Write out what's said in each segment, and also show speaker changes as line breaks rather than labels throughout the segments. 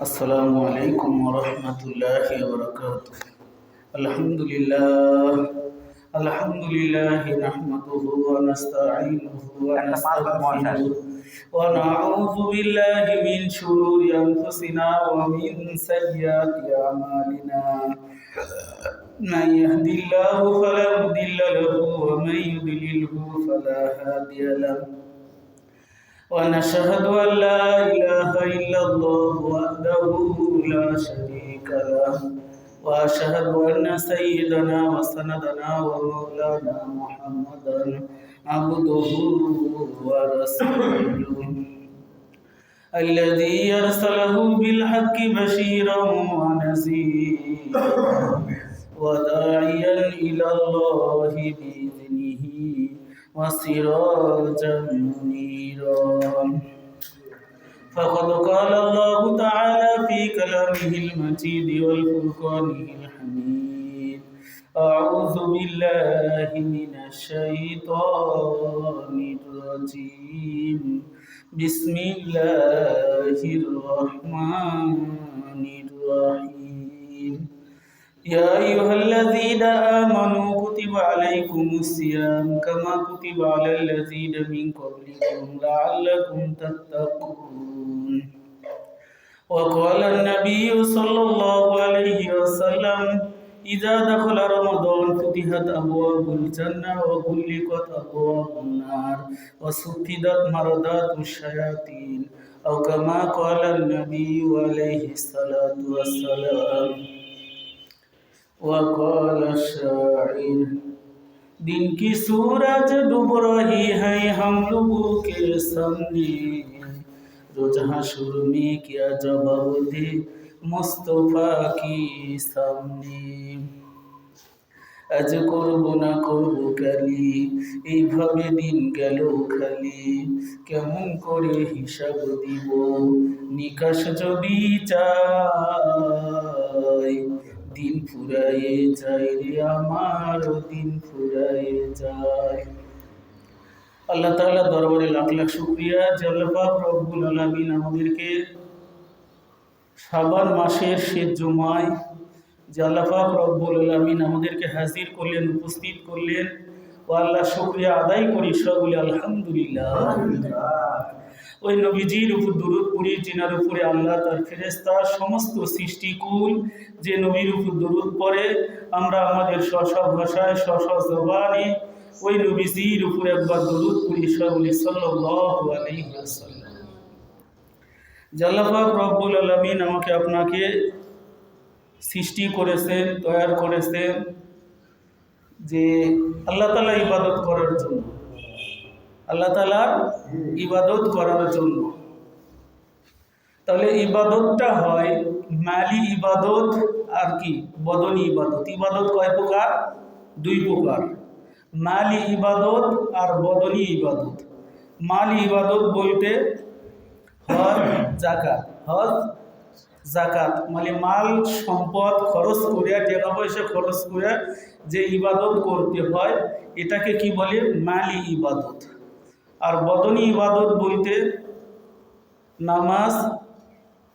السلام عليكم ورحمة الله وبركاته. الحمد لله نحمده ونستعينه ونستغفره ونعوذ بالله من شرور أنفسنا ومن سيئات أعمالنا. من يهد الله فلا مضل له ومن يضلله فلا هادي له. ونشهد أن لا إله إلا الله وحده لا شريك له وأشهد أن سيدنا وسندنا ومولانا محمدا عبده ورسوله الذي أرسله بالحق بشيرا ونذيرا وداعيا إلى الله بإذنه وسراجا منيرا. فقد قال الله تعالى في كلامه المجيد والفرقانه الحميد: أعوذ بالله من الشيطان الرجيم. بسم الله الرحمن الرحيم. يا أيها الذين آمنوا كتب عليكم الصيام كما كتب على الذين من قبلكم لعلكم تتقون. وقال النبي صلى الله عليه وسلم: إذا دخل رمضان فتحت أبواب الجنة وغلقت أبواب النار وسددت مردات الشياطين، أو كما قال النبي عليه الصلاة والسلام. وقال الشاعر: दिन की सूरज डूब रही है हम लोगों के सामने, रोज हशर में क्या जवाब दे मुस्तफा की सामने। আজ করবো না করবো কালি, এইভাবে দিন গেল খালি, কেমন করে হিসাব দিব নিকাশ যদি চাই। দিন ফুরায়ে যায় রে আমার, দিন ফুরায়ে যায়। আল্লাহ তাআলা দরবারে লাখ লাখ শুকরিয়া যে আল্লাহ পাক রব্বুল আলামিন আমাদেরকে শাবান মাসের শেষ জুমায় যে আল্লাহ পাক রব্বুল আলামিন আমাদেরকে হাজির করলেন, উপস্থিত করলেন। ও আল্লাহ শুকরিয়া আদায় করি সকলে আলহামদুলিল্লাহ। ওই নবীজির উপর দরুদ পড়ি যিনার উপরে আল্লাহ তার ফেরেশতা সমস্ত সৃষ্টিকুল যে নবীর উপর দরুদ পড়ে, আমরা আমাদের স্ব ভাষায় স্ব জবানে ওই নবীজির উপর একবার দরুদ পড়ি সকলে সাল্লাল্লাহু আলাইহি ওয়াসাল্লাম। আল্লাহ পাক রব্বুল আলামিন আমাকে আপনাকে সৃষ্টি করেছেন, তৈরি করেছেন যে আল্লাহ তাআলা ইবাদত করার জন্য, আল্লাহ তাআলার ইবাদত করার জন্য। তাহলে ইবাদতটা হয় মালি ইবাদত আর কি বদনী ইবাদত। ইবাদত কয় প্রকার? দুই প্রকার, মালি ইবাদত আর বদনী ইবাদত। মালি ইবাদত বলতে হজ যাকাত, হজ যাকাত মানে মাল সম্পদ খরচ করে, টাকা পয়সা খরচ করে যে ইবাদত করতে হয় এটাকে কি বলে? মালি ইবাদত। আর বদনী ইবাদত বলতে নামাজ,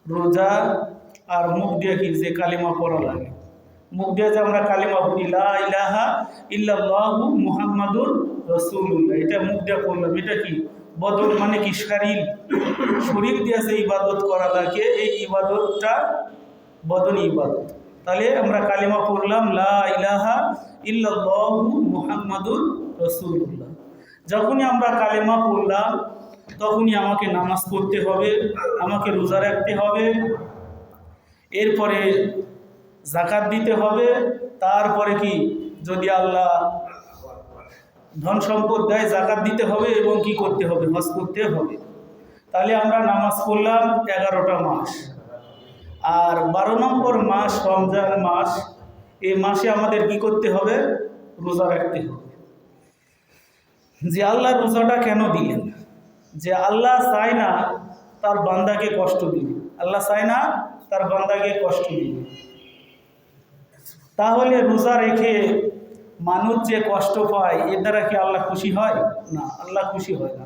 রোজা আর মুখ দিয়ে কি যে কালিমা পড়া লাগে, মুখ দিয়ে যে আমরা কালিমা পড়ি লা ইলাহা ইল্লাল্লাহু মুহাম্মাদুর রাসূলুল্লাহ, এটা মুখ দিয়ে পড়লাম, এটা কি বদন মানে কি শরীর দিয়ে যে ইবাদত করা লাগে, এই ইবাদতটা বদনী ইবাদত। তাহলে আমরা কালিমা পড়লাম লা ইলাহা ইল্লাল্লাহু মুহাম্মাদুর রাসূলুল্লাহ। যখনই আমরা কালেমা পড়লাম তখনই আমাকে নামাজ পড়তে হবে, আমাকে রোজা রাখতে হবে, এরপরে যাকাত দিতে হবে, তারপরে কি যদি আল্লাহ ধন সম্পদ দেয় যাকাত দিতে হবে এবং কি করতে হবে? হজ করতে হবে। তাহলে আমরা নামাজ পড়লাম 11টা মাস। আর 12 নম্বর মাস রমজান মাস, এই মাসে আমাদের কি করতে হবে? রোজা রাখতে হবে। যে আল্লাহ রোজাটা কেন দিলেন? যে আল্লাহ চায় না তার বান্দাকে কষ্ট দিবে, আল্লাহ চায় না তার বান্দাকে কষ্ট দিবে। তাহলে রোজা রেখে মানুষ যে কষ্ট পায় এর দ্বারা কি আল্লাহ খুশি হয়? না, আল্লাহ খুশি হয় না।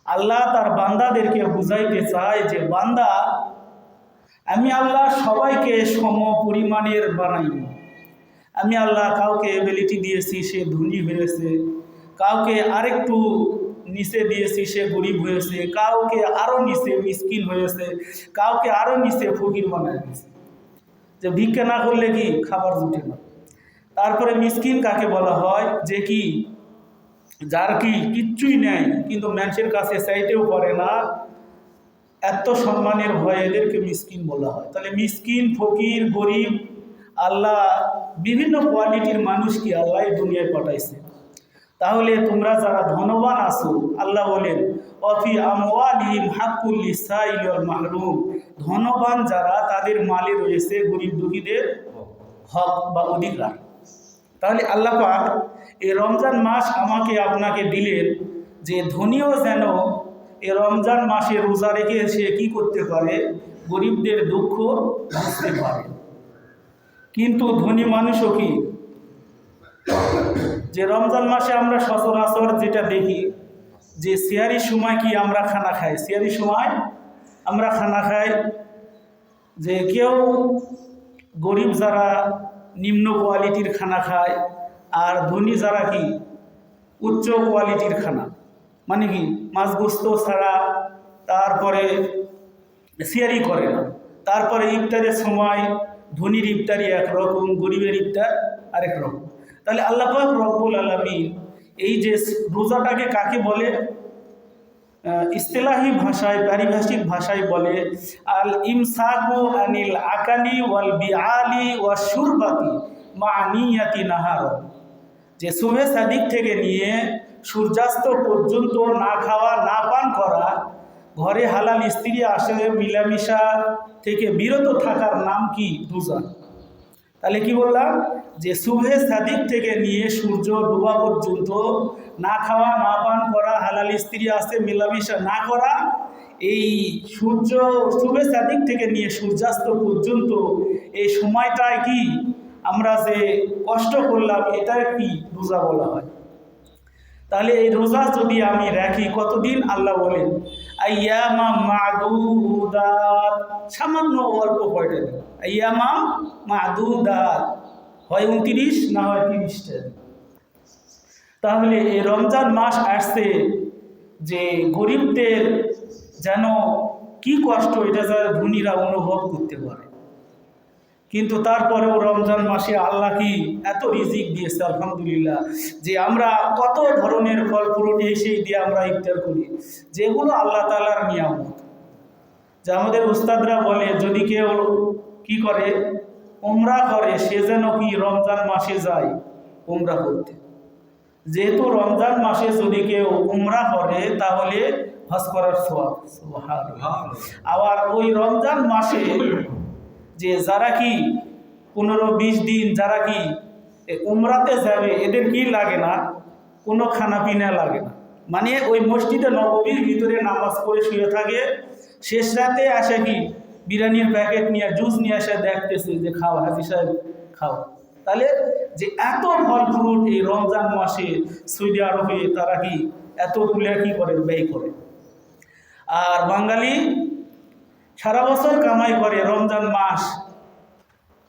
আল্লাহ তার বান্দাদেরকে বুঝাইতে চায় যে বান্দা আমি আল্লাহ সবাইকে সম পরিমাণের বানাইনি। আমি আল্লাহ কাউকে এবিলিটি দিয়েছি, সে ধনী হয়েছে, কাউকে আরেকটু নিচে দিয়েছি, সে গরিব হয়েছে, কাউকে আরও নিচে মিসকিন হয়েছে, কাউকে আরও নিচে ফকির বানায় দিয়েছে। যে ভিক্ষা না করলে কি খাবার জুটে না। তারপরে মিসকিন কাকে বলা হয়? যে কি যার কি কিচ্ছুই নেই, কিন্তু মানুষের কাছে চাইতেও পারে না, এত সম্মানের ভয়ে এদেরকে মিসকিন বলা হয়। তাহলে মিসকিন, ফকির, গরিব, আল্লাহ বিভিন্ন কোয়ালিটির মানুষকে আল্লাহ দুনিয়ায় পাঠাইছে। তাহলে তোমরা যারা ধনবান আছো, আল্লাহ বলেন অফি আমওয়ালিহিম হাক্কুল লিসাইল ওয়াল মাহরুম, ধনবান যারা তাদের মালে রয়েছে গরিব দুঃখীদের হক বা অধিকার। তাহলে আল্লাহ পাক এই রমজান মাস আমাকে আপনাকে দিলেন যে ধনীও যেন এই রমজান মাসে রোজা রেখে সে কী করতে পারে, গরিবদের দুঃখ বুঝতে পারে। কিন্তু ধনী মানুষও কি, যে রমজান মাসে আমরা সচরাচর যেটা দেখি যে সিয়ারির সময় কি আমরা খানা খাই, সিয়ারির সময় আমরা খানা খাই, যে কেউ গরিব যারা নিম্ন কোয়ালিটির খানা খায়, আর ধনী যারা কি উচ্চ কোয়ালিটির খানা, মানে কি মাছ গোস্ত ছাড়া তারপরে সিয়ারি করে না। তারপরে ইফতারের সময় ধনীর ইফতারি একরকম, গরিবের ইফতার আরেক রকম। তাহলে আল্লাহ পাক রব্বুল আলামিন এই যে রোজাটাকে কাকে বলে, ইস্তেলাহি ভাষায়, পারিভাষিক ভাষায় বলে আল ইমসাকু আনিল আকালি ওয়াল বিআলি ওয়াশ শুরবাতি মা নিয়াতি নাহার, যে সুবে সাদিক থেকে নিয়ে সূর্যাস্ত পর্যন্ত না খাওয়া না পান করা, ঘরে হালাল স্ত্রী আসলে মিলামিশা থেকে বিরত থাকার নাম কি? রোজা। তাহলে কি বললাম? যে সুবে সাদিক থেকে নিয়ে সূর্য ডোবা পর্যন্ত না খাওয়া না পান করা, হালাল স্ত্রী আসে মিলামিশা না করা, এই সুবে সাদিক থেকে নিয়ে সূর্যাস্ত পর্যন্ত এই সময়টায় কি আমরা যে কষ্ট করলাম, এটাই কি রোজা বলা হয়। তাহলে এই রোজা যদি আমি রাখি কতদিন? আল্লাহ বলেন আইয়ামাম মাদুদাত, সামান্য অল্প কয়টা দিন, আইয়ামাম মাদুদাত, হয় 29 না হয় 30টা। তাহলে এই রমজান মাস আসছে যে গরিবদের যেন কি কষ্ট, এটা যারা ধনীরা অনুভব করতে পারে। কিন্তু তারপরেও রমজান মাসে আল্লাহ কি এত রিজিক দিয়েছে, আলহামদুলিল্লাহ, যে আমরা কত ধরনের ফল ফ্রুট সেই দিয়ে আমরা ইফতার করি, যেগুলো আল্লাহ তাআলার নিয়ামত। যে আমাদের উস্তাদরা বলে যদি কেউ কি করে, উমরা করে, সে যেন কি রমজান মাসে যায় উমরা করতে। যেহেতু রমজান মাসে যদি কেউ উমরা করে তাহলে হজ করার সওয়াব। সুবহানাল্লাহ। আবার ওই রমজান মাসে যে যারা কি 15-20 দিন যারা কি উমরাতে যাবে, এদের কি লাগে না, কোনো খানা পিনা লাগে না। মানে ওই মসজিদে নববীর ভিতরে নামাজ পড়ে শুয়ে থাকে, শেষ রাতে আসে কি বিরিয়ানির প্যাকেট নিয়ে, জুস নিয়ে আসে, দেখতেছে যে খাও হাজি সাহেব খাও। তাহলে যে এত ফল ফ্রুট এই রমজান মাসে সৌদি আরবে তারা কি এতগুলো কি করে, ব্যয় করে। আর বাঙালি সারা বছর কামাই করে, রমজান মাস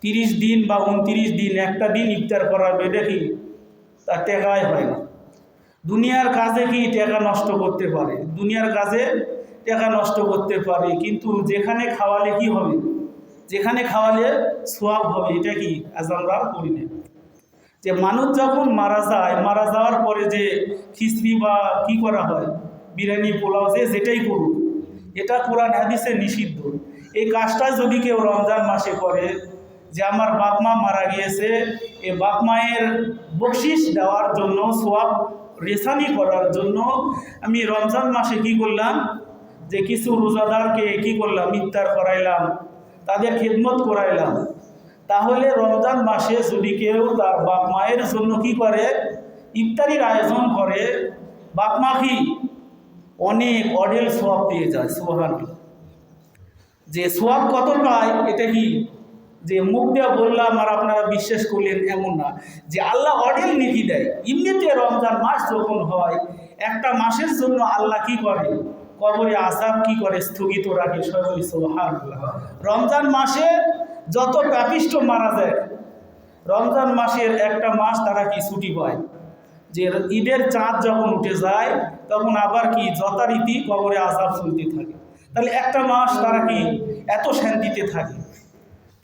30 দিন বা 29 দিন একটা দিন ইফতার করাবে, এটা কি তার টাকাই হয় না। দুনিয়ার কাজে কি টাকা নষ্ট করতে পারে, দুনিয়ার কাজে টাকা নষ্ট করতে পারে, কিন্তু যেখানে খাওয়ালে কি হবে, যেখানে খাওয়ালে সওয়াব হবে, এটা কি আজ আমরা করি না। যে মানুষ যখন মারা যায়, মারা যাওয়ার পরে যে খিচড়ি বা কি করা হয়, বিরিয়ানি পোলাও, যেটাই করুক, এটা কোরআন হাদিসে নিষিদ্ধ। এই কাজটা যদি কেউ রমজান মাসে করে, যে আমার বাপ মা মারা গিয়েছে, এই বাপ মায়ের বকশিস দেওয়ার জন্য, সওয়াব রেসানি করার জন্য আমি রমজান মাসে কি করলাম, যে কিছু রোজাদারকে কি করলাম, ইফতার করাইলাম, তাদের খিদমত করাইলাম। তাহলে রমজান মাসে যদি কেউ তার বাপ মায়ের জন্য কি করে, ইফতারির আয়োজন করে, বাপ মা কি অনেক অঢেল সওয়াব পেয়ে যায়। সুবহানাল্লাহ। যে সওয়াব কত পায়, এটা কি যে মুখ দিয়ে বললাম আর আপনারা বিশ্বাস করলেন এমন না, যে আল্লাহ অঢেল নেকি দেয়। এমনিতে রমজান মাস যখন হয়, একটা মাসের জন্য আল্লাহ কি করে, কবরে আযাব কি করে স্থগিত রাখে। সবাই সুবহানাল্লাহ। রমজান মাসে যত পাপিষ্ঠ মারা যায়, রমজান মাসের একটা মাস তারা কি ছুটি পায়, যে ঈদের চাঁদ যখন উঠে যায় তখন আবার কি যথারীতি কবরে আযাব চলতে থাকে। তাহলে একটা মাস তারা কি এত শান্তিতে থাকে।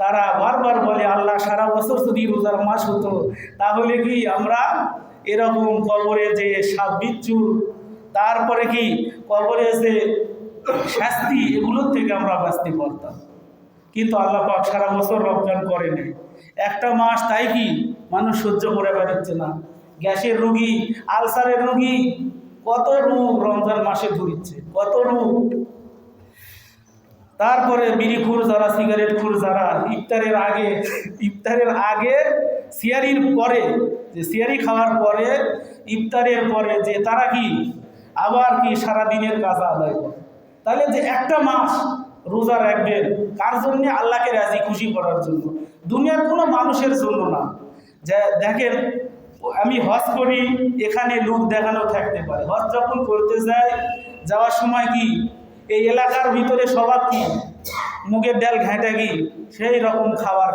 তারা বারবার বলে, আল্লাহ সারা বছর যদি রোজার মাস হতো তাহলে কি আমরা এরকম কবরে যে সাপ বিচ্ছু, তারপরে কি কবরে যে শাস্তি, এগুলোর থেকে আমরা বাঁচতে পারতাম। কিন্তু আল্লাহ পাক সারা বছর রমজান করে নেই, একটা মাস তাই কি মানুষ সহ্য করে পারছে না। গ্যাসের রোগী, আলসারের রোগী, কত রোগ রমজান মাসে ধরিচ্ছে, কত রোগ। তারপরে বিড়িখুর যারা, সিগারেট খুর যারা, ইফতারের আগে সিয়ারির পরে, যে সিয়ারি খাওয়ার পরে ইফতারের পরে যে তারা কি আবার কি সারাদিনের কাজা আদায় করে। তাহলে যে একটা মাস রোজা রাখবেন কার জন্য? আল্লাহকে রাজি খুশি করার জন্য, দুনিয়ার কোনো মানুষের জন্য না। যে দেখেন, আমি হজ করি, এখানে লোক দেখানো থাকতে পারে। হজ যখন করতে যাওয়ার সময় কি এই এলাকার ভিতরে সবার কি মুগের ডাল ঘাঁটা কি সেই রকম খাবার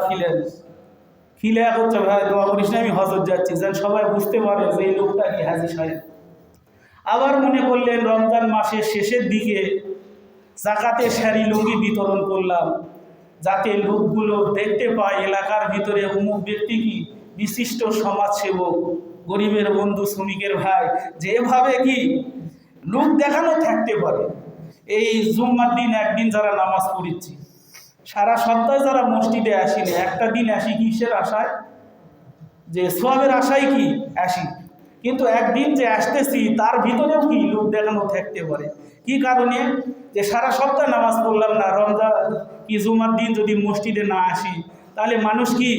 খিলে হচ্ছে, ভাই দোয়া করিস না আমি হজত যাচ্ছি, যেন সবাই বুঝতে পারে যে এই লোকটা কি হাজি সাহেব। আবার মনে করলেন রমজান মাসের শেষের দিকে জাকাতের শাড়ি লুঙ্গি বিতরণ করলাম, যাতে লোকগুলো দেখতে পায় এলাকার ভিতরে অমুক ব্যক্তি কি বিশিষ্ট সমাজসেবক, গরিবের বন্ধু, শ্রমিকের ভাই, যে এভাবে কি লোক দেখানো থাকতে পারে। এই জুম্মার দিন একদিন যারা নামাজ পড়িচ্ছি, সারা সপ্তাহে যারা মসজিদে আসিনি, একটা দিন আসি কিসের আশায়? যে সওয়াবের আশায় কি আসি, কিন্তু একদিন যে আসতেছি তার ভিতরেও কি লোক দেখানো থাকতে পারে। কি কারণে? যে সারা সপ্তাহ নামাজ পড়লাম না, রমজান কি জুমার দিন যদি মসজিদে না আসি তাহলে মানুষ কি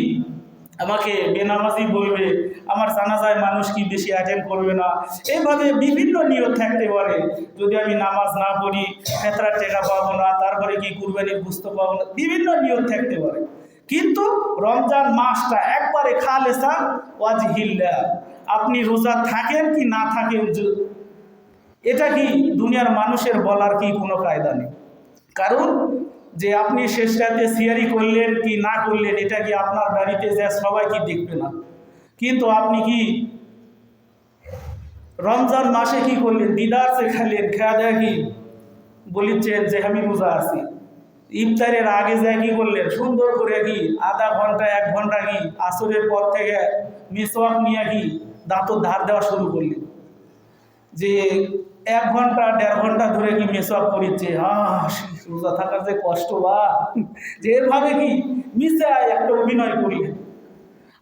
আমাকে বেনামাজি বলবে, আমার জানাজায় মানুষ কি বেশি অ্যাটেন্ড করবে না। এইভাবে বিভিন্ন নিয়ত থাকতে পারে। যদি আমি নামাজ না পড়ি ফেতরার টাকা পাবো না, তারপরে কি কুরবানির গোশত পাবো না, বিভিন্ন নিয়ত থাকতে পারে। কিন্তু রমজান মাসটা একবারে খালেসা ওয়াজহিল্লাহ, আপনি রোজা থাকেন কি না থাকেন, এটা কি দুনিয়ার মানুষের বলার কি কোনো কায়দা নেই। কারণ যে আপনি শেষ রাতে সিয়ারি করলেন কি না করলেন, এটা কি আপনার বাড়িতে যে সবাই কি দেখবে না। কিন্তু আপনি কি রমজান মাসে কি করলেন? দিদার সে খেলেন, খেয়া দেয় কি বলিচ্ছেন যে আমি রোজা আছি। ইফতারের আগে যায় কি করলেন? সুন্দর করে কি আধা ঘন্টা 1 ঘন্টা কি আসরের পর থেকে মিসওয়াক নিয়ে কি দাঁতর ধার দেওয়া শুরু করলেন। যে 1 ঘন্টা 1.5 ঘন্টা ধরে কি মেসওয়াক করিচ্ছে, রোজা থাকার যে কষ্ট, বা যে এভাবে কি মিশায় একটা অভিনয় করলেন।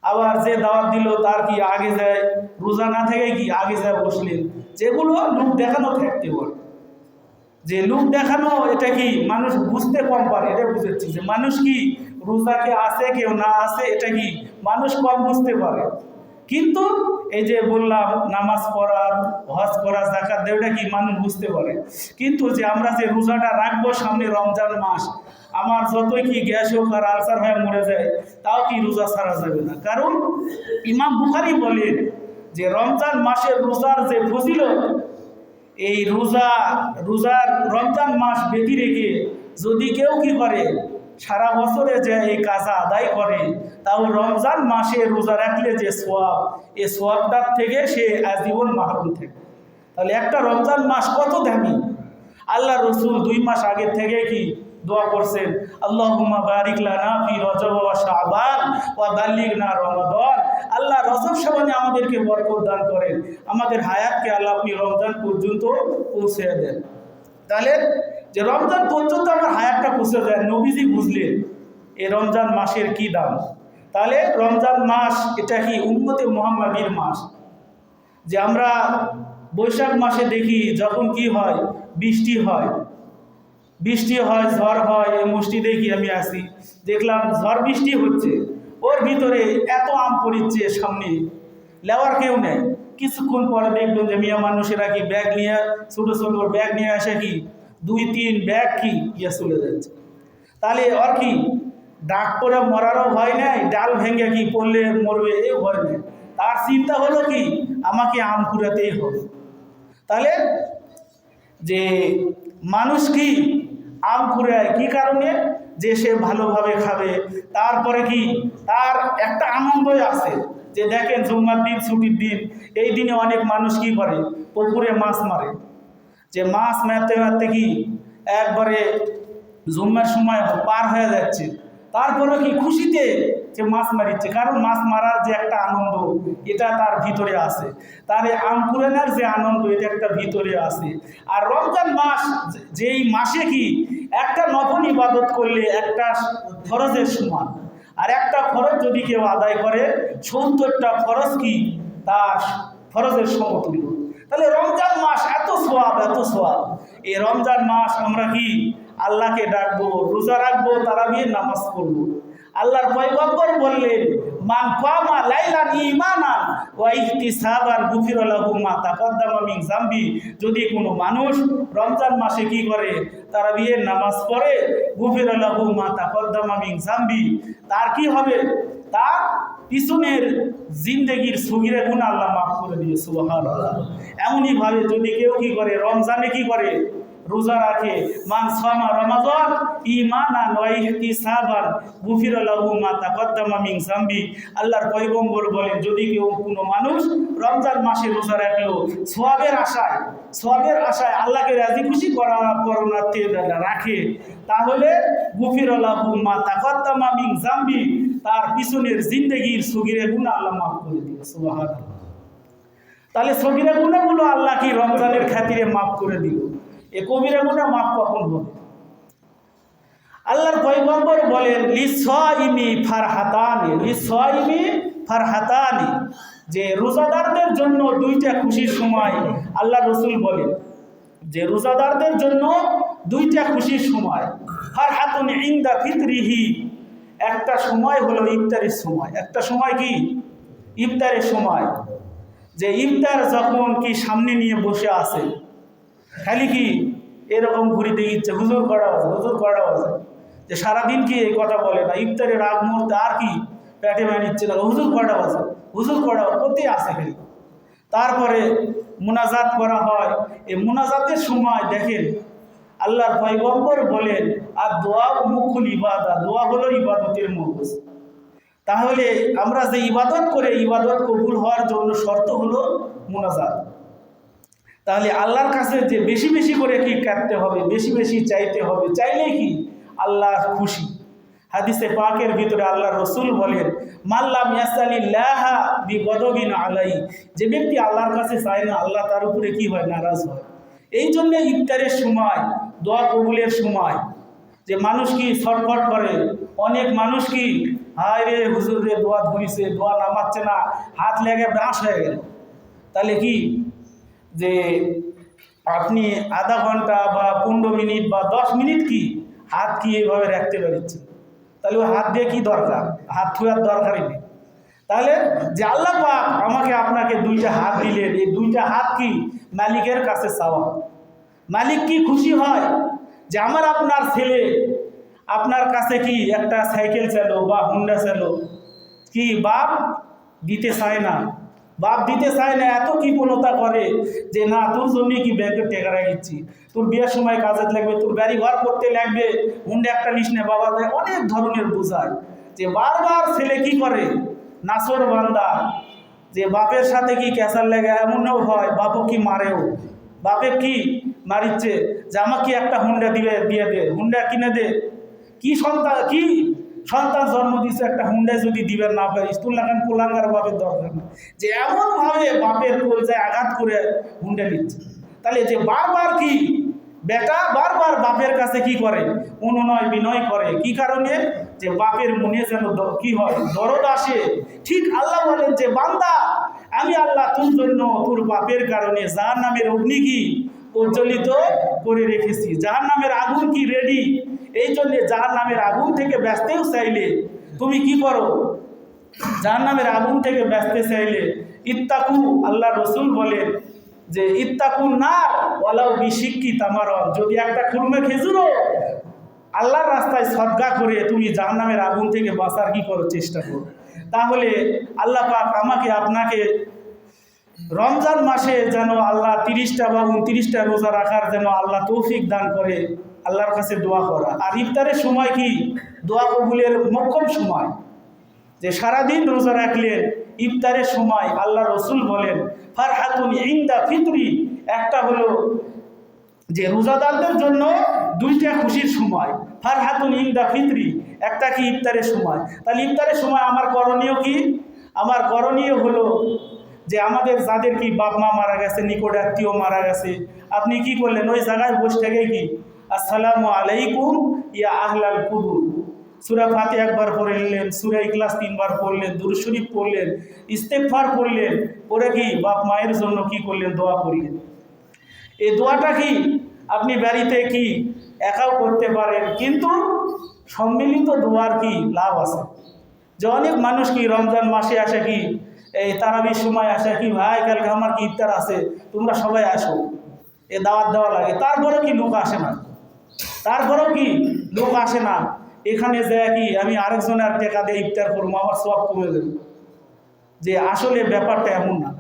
আবার যে দাওয়াত দিল তার কি আগে যায়, রোজা না থেকে কি আগে যায় বসলেন। যেগুলো লোক দেখানো থাকতে বলে, যে লোক দেখানো, এটা কি মানুষ বুঝতে কম পারে। এটা বুঝেছি যে মানুষ কি রোজাকে আসে কেউ না আসে, এটা কি মানুষ কম বুঝতে পারে। কিন্তু এই যে বললাম নামাজ পড়া, হজ করা, যাকাত দেওয়া, এটা কি মানুষ বুঝতে পারে। কিন্তু যে আমরা যে রোজাটা রাখবো সামনে রমজান মাস, আমার যতই কি গ্যাস হোক আর আলসার হয়ে মরে যায় তাও কি রোজা ছাড়া যাবে না। কারণ ইমাম বুখারী বলেন যে রমজান মাসের রোজার যে ফজিলত, এই রোজার রমজান মাস ব্যতি রেখে যদি কেউ কি করে সারা বছরে যে এই কাজা আদায় করে, তাও রমজান মাসে রোজা রাখলে যে সোয়াব, এই সোয়াবটার থেকে সে আজীবন মাহরুম থাকে। তাহলে একটা রমজান মাস কত দামি। আল্লাহ রসুল 2 মাস আগে থেকে কি দোয়া করছেন, আল্লাহুম্মা বারিক লানা ফি রজব ওয়া শাবান ওয়া বাল্লিগনা রমাদান। আল্লাহ রজব শাবানে আমাদেরকে বরকত দান করেন, আমাদের হায়াতকে আল্লাহ আপনি রমজান পর্যন্ত পৌঁছে দেন। তাহলে যে রমজান পর্যন্ত আমার হায়াতটা পৌঁছে যায়, নবীজি বুঝলেন এই রমজান মাসের কি দাম। তাহলে রমজান মাস এটা কি উম্মতে মুহাম্মাদির মাস। যে আমরা বৈশাখ মাসে দেখি যখন কি হয়, বৃষ্টি হয়, ঝড় হয়। এই মসজিদে কি আমি আসি, দেখলাম ঝড় বৃষ্টি হচ্ছে, ওর ভিতরে এত আম পড়িচ্ছে, সামনে লেওয়ার কেউ নেই। কিছুক্ষণ পরে দেখবেন যে মিয়া মানুষেরা কি ব্যাগ নিয়ে, ছোটো ছোটো ব্যাগ নিয়ে আসে কি 2-3 ব্যাগ কি ইয়ে চলে যাচ্ছে। তাহলে আর কি ডাক পরে মরারও ভয় নেই, ডাল ভেঙে কি পড়লে মরবে এই ভয় নেই। তার চিন্তা হলো কি আমাকে আম কুড়াতেই হবে। তাহলে যে মানুষ কি আম কুড়ায় কি কারণে? যে সে ভালোভাবে খাবে, তারপরে কি তার একটা আনন্দই আছে যে দেখেন জুম্মার দিন, ছুটির দিন, এই দিনে অনেক মানুষ কি করে, পুকুরে মাছ মারে। যে মাছ মারতে মারতে কি একবারে জুম্মার সময় পার হয়ে যাচ্ছে, তারপরে কি খুশিতে যে মাছ মারিচ্ছে, কারণ মাছ মারার যে একটা আনন্দ এটা তার ভিতরে আছে, তার এই আম কুড়ানোর যে আনন্দ এটা একটা ভিতরে আছে। আর রমজান মাস যেই মাসে কি একটা নফল ইবাদত করলে একটা ফরজের সমান, আর একটা ফরজ যদি কেউ আদায় করে ৭০টা ফরজ কি তার ফরজের সমতুল্য। তাহলে রমজান মাস এত সোয়াব, এত সোয়াব। এই রমজান মাস আমরা কি আল্লাহকে ডাকবো, রোজা রাখবো, তারাবির নামাজ পড়বো। আল্লাহর পয়গম্বর বললেন, মান কামা লাইলান ঈমানান ওয়া ইহতিসাবান গুফিরা লাহু মা তাকাদ্দামা মিন যামবি। যদি কোনো মানুষ রমজান মাসে কি করে, তারাবির নামাজ পড়ে, গুফিরা লাহু মা তাকাদ্দামা মিন যামবি, তার কি হবে? তার পিছনের জিন্দেগির সগীরা গুনাহ আল্লাহ মাফ করে দিয়ে। সুবহানাল্লাহ। এমনই ভাবে যদি কেউ কি করে, রমজানে কি করে, রোজা রাখে, মান সামা রমাদান ঈমানান ওয়া ইহতিসাবান গুফিরা লাহু মা তাকাদ্দামা মিন যামবি। আল্লাহর পয়গম্বর বলেন, যদি কেউ কোনো মানুষ রমজান মাসে রোজা রাখলো সওয়াবের আশায় আল্লাহকে রাজি খুশি করণার্থে রাখে, তাহলে গুফিরা লাহু মা তাকাদ্দামা মিন যামবি, তার পিছনের জিন্দেগির সগীরা গুনাহ আল্লাহ মাফ করে দিয়ে। সুবহানাল্লাহ। তাহলে সগীরা গুনাহগুলো আল্লাহ কি রমজানের খাতিরে মাফ করে দিল, এ কবিরা গুনাহ মাফ কখন হবে? আল্লাহর পয়গম্বর বলেন, লিসাইমি ফারহাতানি, যে রোজাদারদের জন্য দুইটা খুশির সময়। আল্লাহ রসুল বলেন যে রোজাদারদের জন্য দুইটা খুশির সময়। ফারহাতুন ইনদা ফিতরিহি, একটা সময় হলো ইফতারের সময়। একটা সময় কি? ইফতারের সময়। যে ইফতার যখন কি সামনে নিয়ে বসে আছে, খালি কি এরকম ঘুরিতে ইচ্ছে, হুজুর করা আছে, যে সারাদিন কি এই কথা বলে না, ইফতারের আগ মুহূর্তে আর কি পেটে নিচ্ছে না, হুজুর করা করতে আসে খালি। তারপরে মুনাজাত করা হয়। এই মুনাজাতের সময় দেখেন আল্লাহর পয়গম্বর বলেন, আর দোয়া মুখুল ইবাদা, দোয়া হলো ইবাদতের মগজ। তাহলে আমরা যে ইবাদত করে, ইবাদত কবুল হওয়ার জন্য শর্ত হলো মুনাজাত। তাহলে আল্লাহর কাছে যে বেশি বেশি করে কি কাটতে হবে, বেশি বেশি চাইতে হবে, চাইলে কি আল্লাহ খুশি। হাদিসে পাকের ভিতরে আল্লাহ রসুল বলেন, মাল্লাম ইয়াসালিল্লাহা বিগদবিন আলাই, যে ব্যক্তি আল্লাহর কাছে চায় না, আল্লাহ তার উপরে কি হয়, নারাজ হয়। এই জন্য ইফতারের সময়, দোয়া কবুলের সময় যে মানুষ কি ছটফট করে, অনেক মানুষ কি হায় রে হুজুর রে দোয়া ধরিছে, দোয়া নামাচ্ছে না, হাত লেগে ব্রাশ হয়ে গেল। তাহলে কি যে আপনি আধা ঘন্টা বা 15 মিনিট বা 10 মিনিট কি হাত কি এইভাবে রাখতে পারছেন? তাহলে ওই হাত দিয়ে কি দরকার? হাত ধোয়ার দরকারই নেই। তাহলে যে আল্লাহ পাক আমাকে আপনাকে দুইটা হাত দিলেন, এই দুইটা হাত কি মালিকের কাছে চাওয়া। মালিক কি খুশি হয় যে আমার আপনার ছেলে আপনার কাছে কি একটা সাইকেল চালো বা হুন্ডা চালো, কি বাপ দিতে চায় না? বাপ দিতে চায় না, এত কৃপণতা করে যে না তোর জন্য কি ব্যাংকের টাকা রাখিচ্ছি, তোর বিয়ের সময় কাজে লাগবে, তোর বাড়ি ঘর করতে লাগবে, হুন্ডা একটা নিস না বাবা, অনেক ধরনের বোঝায়। যে বারবার ছেলে কি করে, নাসর বান্দা, যে বাপের সাথে কি ক্যাসার লেগে এমনও হয়, বাপও কি মারেও, বাপে কি মারিচ্ছে যে আমাকে একটা হুন্ডা দিয়ে দে, হুন্ডা কিনে দে। কি সন্তান জন্ম দিচ্ছে, একটা হুন্ডায় যদি দিবেন না পারিস, তোর লাগান কোলাঙ্গার বাপের দরকার না, যে এমনভাবে বাপের কলজায় আঘাত করে হুন্ডা নিচ্ছে। তাহলে যে বারবার কি বেটা বারবার বাপের কাছে কি করে, অনুনয় বিনয় করে, কি কারণে? যে বাপের মনে যেন কি হয়, দরদ আসে। ঠিক আল্লাহ বলেন যে বান্দা আমি আল্লাহ তোর জন্য তোর বাপের কারণে জাহান্নামের অগ্নি কি প্রজ্বলিত করে রেখেছি, জাহান্নামের আগুন কি রেডি। এই জন্য জাহান্নামের আগুন থেকে বাঁচতেও চাইলে তুমি কি করো, জাহান্নামের আগুন থেকে বাঁচতে চাইলে ইত্তাকু, আল্লাহ রসুল বলেন যে ইত্তাকুন নার ওয়ালাউ বিশিক্কি তামারন, যদি একটা খুরমে খেজুরও আল্লাহর রাস্তায় সদকা করে তুমি জাহান্নামের আগুন থেকে বাঁচার কি করো, চেষ্টা করো। তাহলে আল্লাহ পাক আমাকে আপনাকে রমজান মাসে যেন আল্লাহ 30টা বা 29টা রোজা রাখার যেন আল্লাহ তৌফিক দান করে, আল্লাহর কাছে দোয়া করা। আর ইফতারের সময় কি দোয়া কবুলের মোক্ষম সময়, যে সারাদিন রোজা রাখলেন, ইফতারের সময় আল্লাহ রসুল বলেন ফারহাতুন ইনদা ফিতরি, একটা হলো যে রোজাদারদের জন্য 2টা খুশির সময়, ফারহাতুন ইনদা ফিতরি, একটা কি ইফতারের সময়। তাহলে ইফতারের সময় আমার করণীয় কি? আমার করণীয় হলো যে আমাদের যাদের কি বাপ মা মারা গেছে, নিকট আত্মীয় মারা গেছে, আপনি কি করলেন? ওই জায়গায় বসে থেকে কি আসসালামু আলাইকুম ইয়া আহলাল কুবুর, সূরা ফাতিহা একবার পড়লেন, সূরা ইখলাস 3বার পড়লেন, দুরূদ শরীফ পড়লেন, ইস্তেগফার পড়লেন, পরে কি বাপ মায়ের জন্য কি করলেন? দোয়া করলেন। এই দোয়াটা কি আপনি বাড়িতে কি একাও করতে পারেন, কিন্তু সম্মিলিত দোয়ার কি লাভ আছে। যে অনেক মানুষ কি রমজান মাসে আসে কি এই তারাবির সময় আসে কি, ভাই কালকে আমার কি ইফতার আছে, তোমরা সবাই আসো, এ দাওয়াত দেওয়া লাগে, তারপরেও কি লোক আসে না, তারপরেও কি লোক আসে না। এখানে যায় কি আমি আরেকজনের টাকা দিয়ে ইফতার করবো, আমার সওয়াব কমে যাবে। যে আসলে ব্যাপারটা এমন না।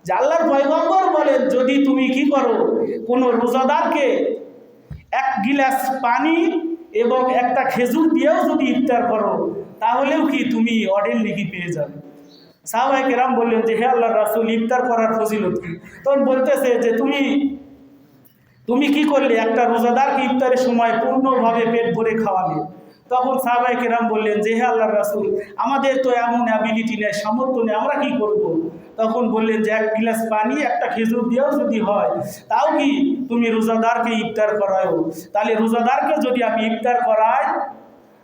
যে আল্লাহর পয়গম্বর বলেন যদি তুমি কি করো, কোনো রোজাদারকে 1 গিলাস পানি এবং একটা খেজুর দিয়েও যদি ইফতার করো, তাহলেও কি তুমি অডেল নেকি পেয়ে যাবে। সাহাবায়ে কেরাম বললেন যে হে আল্লাহর রাসূল, ইফতার করার ফজিলত কি? তখন বলতেছে যে তুমি কি করলে? একটা রোজাদারকে ইফতারের সময় পূর্ণভাবে পেট ভরে খাওয়ালে। তখন সাহাবায়ে কেরাম বললেন যে হে আল্লাহর রাসূল, আমাদের তো এমন অ্যাবিলিটি নেই, সামর্থ্য নেই, আমরা কি করব? তখন বললেন যে 1 গিলাস পানি একটা খেজুর দিয়েও যদি হয়, তাও কি তুমি রোজাদারকে ইফতার করাও। তাহলে রোজাদারকে যদি আমি ইফতার করাই,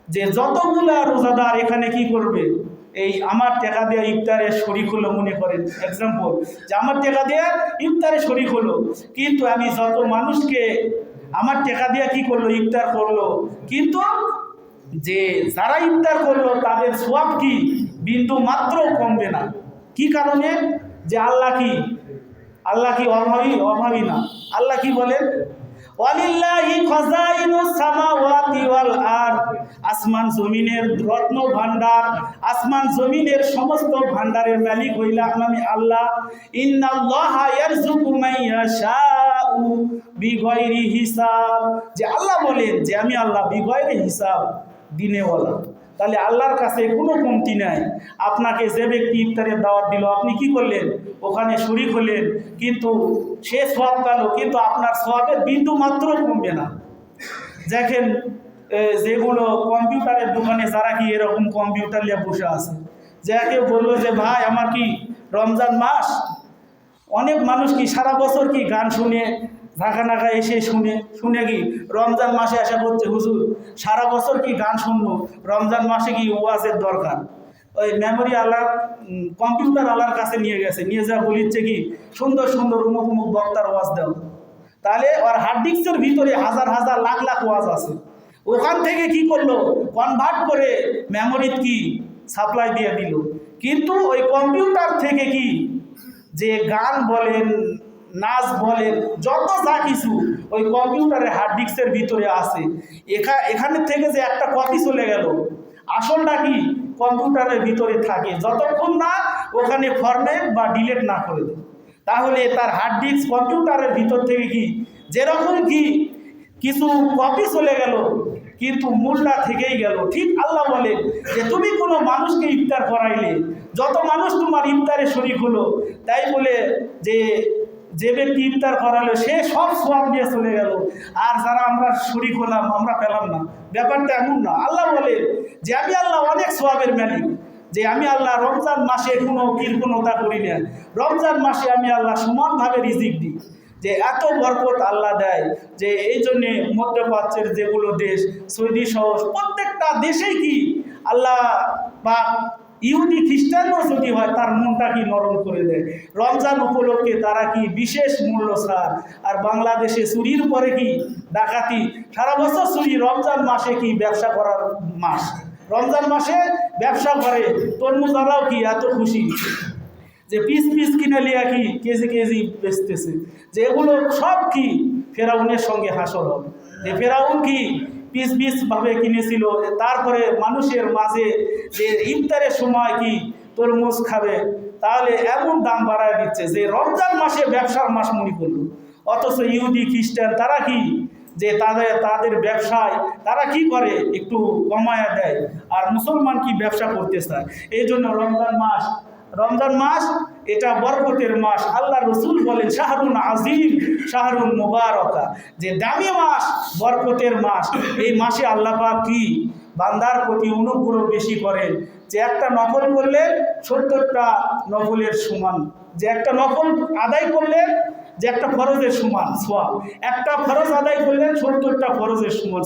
যে যতগুলা রোজাদার এখানে কি করবে, এই আমার টাকা দিয়ে ইফতারে শরিক হলো, মনে করেন এক্সাম্পল যে আমার টাকা দিয়ে ইফতারে শরিক হলো, কিন্তু আমি যত মানুষকে আমার টাকা দিয়ে কি করলো? ইফতার করলো, কিন্তু যে যারা ইফতার করলো তাদের সওয়াব কি বিন্দু মাত্র কমবে না। কি কারণে? যে আল্লাহ কি অভাবী না। আল্লাহ কি বলেন? ওয়ালিল্লাহি খাযাইনুস সামাওয়াতি ওয়াল আরদ, আসমান জমিনের রত্ন ভান্ডার, আসমান জমিনের সমস্ত ভান্ডারের মালিক হইলাম আমি আল্লাহ। ইন্নাল্লাহা ইয়ারযুকু মান ইয়াশাউ বিগয়রি হিসাব, যে আল্লাহ বলেন যে আমি আল্লাহ বিগয়রি হিসাব দিনেওয়ালা। তাহলে আল্লাহর কাছে কোনো কমতি নাই। আপনাকে যে ব্যক্তি ইফতারের দাওয়াত দিল, আপনি কি করলেন? ওখানে শরীক হলেন, কিন্তু সে সওয়াব পেল, কিন্তু আপনার সওয়াবের বিন্দু মাত্র কমবে না। দেখেন যেগুলো কম্পিউটারের দোকানে যারা কি এরকম কম্পিউটার নিয়ে বসে আছে, যে কেউ বললো যে ভাই আমার কি রমজান মাস, অনেক মানুষ কি সারা বছর কি গান শুনে ঢাকা নাকা এসে শুনে কি রমজান মাসে আশা করছে হুজুর সারা বছর কি গান শুনবো, রমজান মাসে কি ওয়াজের দরকার। ওই মেমোরি আলার কম্পিউটার আলার কাছে নিয়ে গেছে, নিয়ে যা বলিচ্ছে কি সুন্দর সুন্দর উমুক উমুক বক্তার ওয়াজ দাও। তাহলে ওর হার্ড ডিস্কের ভিতরে হাজার হাজার লাখ লাখ ওয়াজ আছে, ওখান থেকে কি করলো? কনভার্ট করে মেমোরিত কি সাপ্লাই দিয়ে দিল। কিন্তু ওই কম্পিউটার থেকে কি যে গান বলেন, নাচ বলেন, যত যা কিছু ওই কম্পিউটারের হার্ড ডিস্কের ভিতরে আছে। এখানে থেকে যে একটা কপি চলে গেল, আসলটা কি কম্পিউটারের ভিতরে থাকে, যতক্ষণ না ওখানে ফরম্যাট বা ডিলিট না করে দেয়। তাহলে তার হার্ড ডিস্ক কম্পিউটারের ভিতর থেকে কি যেরকম কি কিছু কপি চলে গেল, কিন্তু মূলটা থেকেই গেল। ঠিক আল্লাহ বলে যে তুমি কোনো মানুষকে ইফতার করাইলে, যত মানুষ তোমার ইফতারে শরীক হলো, তাই বলে যে ব্যক্তি ইফতার করালো সে সব সওয়াব নিয়ে চলে গেল, আর যারা আমরা শরীক হলাম আমরা পেলাম না। ব্যাপারটা এমন না। আল্লাহ বলে যে আমি আল্লাহ অনেক সওয়াবের মালিক, যে আমি আল্লাহ রমজান মাসে কোনো কৃপণতা করি না, রমজান মাসে আমি আল্লাহ সমানভাবে রিজিক দিই। যে এত বরকত আল্লাহ দেয়, যে এই জন্যে মধ্যপ্রাচ্যের যেগুলো দেশ, সৌদি সহ প্রত্যেকটা দেশেই কি আল্লাহ বা ইহুদি খ্রিস্টানও যদি হয় তার মনটা কি নরম করে দেয়। রমজান উপলক্ষে তারা কি বিশেষ মূল্য ছাড়। আর বাংলাদেশে চুরির পরে কি ডাকাতি, সারা বছর চুরি, রমজান মাসে কি ব্যবসা করার মাস, রমজান মাসে ব্যবসা করে। তরমুজারাও কি এত খুশি যে পিস পিস কিনে লিয়া কি কেজি কেজি বেচতেছে, যে এগুলো সব কি ফেরাউনের সঙ্গে হাসর হবে। যে ফেরাউন কি পিস পিস ভাবে কিনেছিল, তারপরে মানুষের মাঝে যে ইফতারের সময় কি তরমুজ খাবে, তাহলে এমন দাম বাড়ায় দিচ্ছে যে রমজান মাসে ব্যবসার মাস মনে করলো। অথচ ইহুদি খ্রিস্টান তারা কি, যে তাদের ব্যবসায় তারা কি করে, একটু কমায়া দেয়, আর মুসলমান কি ব্যবসা করতে চায়। এই জন্য রমজান মাস এটা বরকতের মাস। আল্লাহ রসুল বলেন শাহরুন আজিম শাহরুন মুবারকা, যে দামি মাস, বরকতের মাস। এই মাসে আল্লাহ পাক কি বান্দার প্রতি অনুগ্রহ বেশি করেন, যে একটা নফল করলে 70টা নফলের সমান, যে একটা নফল আদায় করলে যে একটা ফরজের সমান সোয়াব, একটা ফরজ আদায় করলেন 70টা ফরজের সমান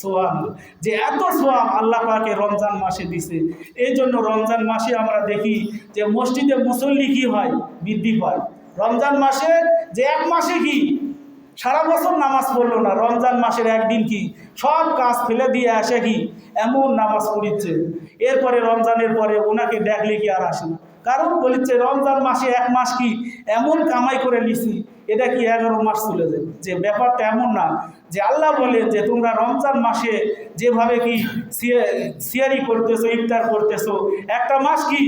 সোয়াব। যে এত সোয়াব আল্লাহ পাকে রমজান মাসে দিছে। এই জন্য রমজান মাসে আমরা দেখি যে মসজিদে মুসল্লি কি হয়, বৃদ্ধি পায়। রমজান মাসে যে এক মাসে কি সারা বছর নামাজ পড়লো না, রমজান মাসের একদিন কি সব কাজ ফেলে দিয়ে আসে কি এমন নামাজ পড়িচ্ছে। এরপরে রমজানের পরে ওনাকে দেখলে কি আর আসে না, কারণ বলেছে রমজান মাসে এক মাস কি এমন কামাই করে নিছি, এটা কি 11 মাস চলে যায়। যে ব্যাপারটা এমন না, যে আল্লাহ বলে যে তোমরা রমজান মাসে যেভাবে কি সিয়ারি করতেছো, ইফতার করতেছো, একটা মাস কি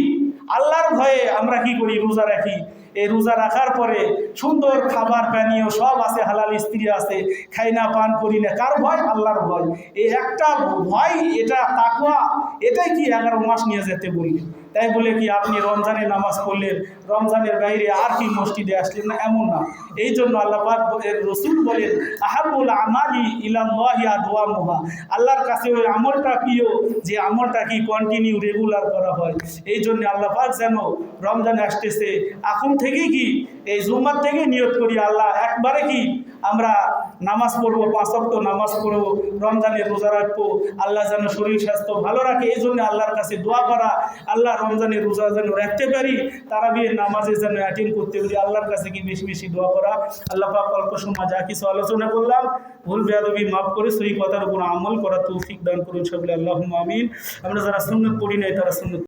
আল্লাহর ভয়ে আমরা কি করি, রোজা রাখি। এই রোজা রাখার পরে সুন্দর খাবার পানীয় সব আছে, হালাল স্ত্রী আছে, খাই না পান করি না, কার ভয়? আল্লাহর ভয়। এই একটা ভয়, এটা তাকওয়া, এটাই কি 11 মাস নিয়ে যেতে বললি। তাই বলে কি আপনি রমজানে নামাজ পড়লেন, রমজানের বাইরে আর কি মসজিদে আসলেন না, এমন না। এই জন্য আল্লাহ পাক রসুল বলেন আহাবুল আমালি ইলাল্লাহি আদওয়ামুহা, আল্লাহর কাছে ওই আমলটা প্রিয় যে আমলটা কি কন্টিনিউ রেগুলার করা হয়। এই জন্য আল্লাহ পাক যেন রমজান আসতেছে এখন থেকে কি এই জুমার থেকে নিয়ত করি, আল্লাহ একবারে কি আমরা নামাজ পড়বো, 5 ওয়াক্ত নামাজ পড়বো, রমজানের রোজা রাখবো, আল্লাহ যেন শরীর স্বাস্থ্য ভালো রাখে। এই জন্য আল্লাহর কাছে দোয়া করা, আল্লাহ রমজানের রোজা যেন রাখতে পারি, তারাবির নামাজে যেন অ্যাটেন্ড করতে পারি, আল্লাহর কাছে কি বেশি বেশি দোয়া করা। আল্লাহ পাক অল্প সময় যা কিছু আলোচনা করলাম ভুল বেয়াদবি মাফ করে সেই কথার উপর আমল করা তৌফিক দান করুন সকলে, আল্লাহুম্মা আমিন। আমরা যারা সুন্নাত পড়ি নাই তারা সুন্নাত